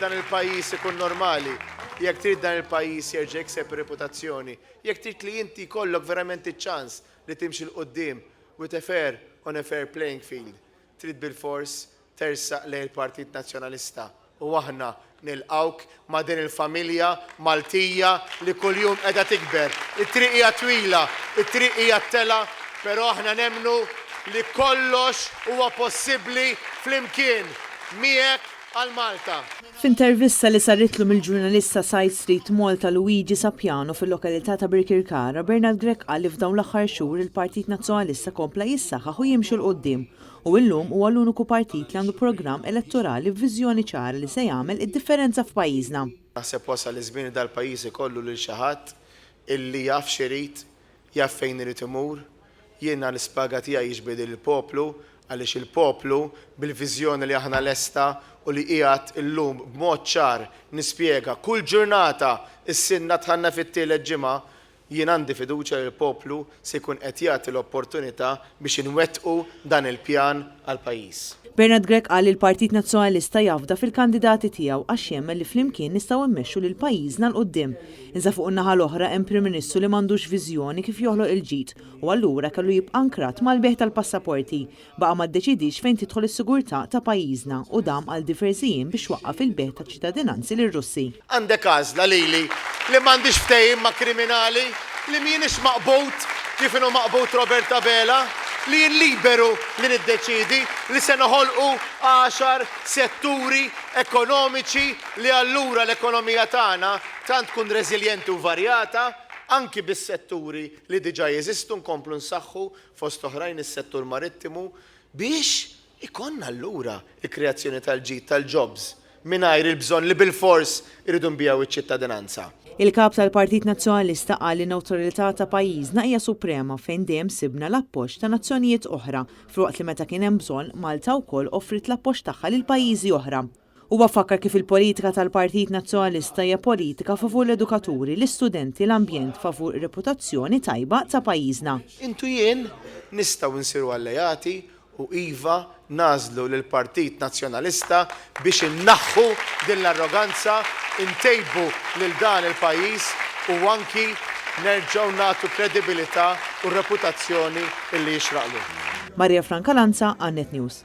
dan il-pajjiż ikun normali, jekk trid dan il-pajjiż jerġa' jikseb reputazzjoni, jekk trid li inti jkollok verament iċ-ċans li timxi l qudiem with a fair on a fair playing field, trid bil-fors tersaq lejn il-Partit Nazzjonalista. U aħna nilqawk ma' din il-familja Maltija li kuljum qiegħda tikber. It-triq hija twila, it-triq hija tela, però aħna nemmnu li kollox huwa possibbli flimkien miegħek għal Malta. F'intervista li saritlu mill-ġurnalista Side Street Malta Luigi Sappiano fil-lokalità ta' Birkirkara, Bernard Grech qal li f'dawn l-aħħar xhur il-Partit Nazzjonalista kompla jissaħħaħ u jimxu l qudiem u llum huwa l-uniku partit li għandu programm elettorali b'viżjoni ċara li se jagħmel id-differenza f'pajjiżna. Naħseb wasal iż-żmien dal-pajjiż ikollu lil xi ħadd illi jaf x'irid, jaf fejn irid imur. Jiena l-ispaga tiegħi jiġbed il-poplu għaliex il-poplu bil-viżjoni li aħna lesta u li qiegħed illum b'mod ċar nispjega kull ġurnata is-sinna tħanna fit-tielet ġimgħa jien għandi fiduċja li l-poplu se jkun qed jagħti l-opportunità biex inwettqu dan il-pjan għall-pajjiż. Bernard Grech qal li l-Partit Nazzjonalista jafda fil-kandidati tiegħu għax jemmel li flimkien nistgħu immexxu lil pajjiżna l qudiem. Iżda fuq in-naħa l-oħra hemm Prim Ministru li m'għandux viżjoni kif joħloq il-ġid u allura kellu jibqa' ankrat mal-beħ tal-passaporti baqa' ma ddeċidix fejn tidħol is-sigurtà ta' pajjiżna u dam għal diversi jiem biex waqqaf il-beħ ta' ċittadinanzi lir-Russi. Għandek għażla lili li m'għandix ftehim ma' kriminali li m'iniex maqbut kif inhu maqbut Robert Abela li jinliberu li niddeċidi li se noħolqu 10 setturi ekonomiċi li allura l-ekonomija tagħna tant tkun reżiljenti u varjata anki bis-setturi li diġà jeżistu nkomplu nsaħħu fost oħrajn is-settur marittimu biex ikonna allura l-kreazzjoni tal-ġid tal-jobs mingħajr il-bżonn li bil-fors iridu nbijaw iċ-ċittadinanza. Il-kap tal-Partit Nazzjonalista qal li n-newtralità ta' pajjiżna hija suprema fejn dejjem sibna l-appoġġ ta' nazzjonijiet oħra f'waqt li meta kien hemm bżonn Malta wkoll offrit l-appoġġ tagħha lil pajjiżi oħra. Huwa fakkar kif il-politika tal-Partit Nazzjonalista hija politika favur l-edukaturi, l-istudenti, l-ambjent favur reputazzjoni tajba ta' pajjiżna. Intu jien nistgħu nsiru allejati u iva nażlu lill-Partit Nazzjonalista biex innaħħu din l-arroganza, intejbu lil dan il-pajjiż u anki nerġgħu nagħtu kredibilità u reputazzjoni illi jixraqlu. Marija Franca Lanza, Annet News.